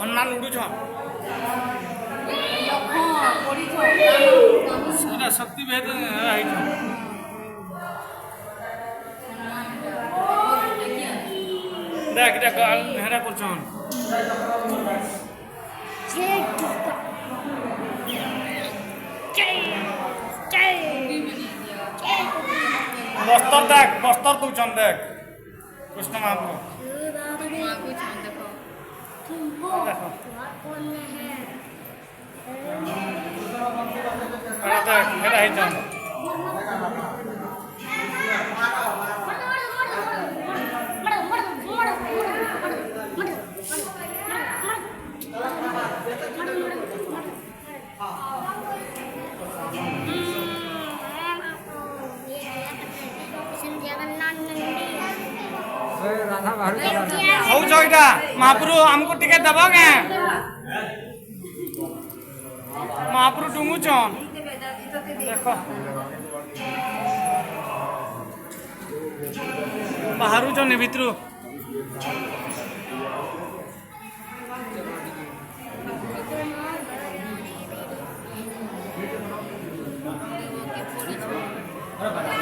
हनुमान उड़ू शक्ति भेद देख देख हेरा कर बस्तर देख बस्तर दूचन देख कृष्ण महाप्रभु देख हेरा ही जान हौ जयटा महाप्रभु हमको टिकट दबा के महाप्रभु डुंगुचन देखो बाहर चने भितर Bye-bye.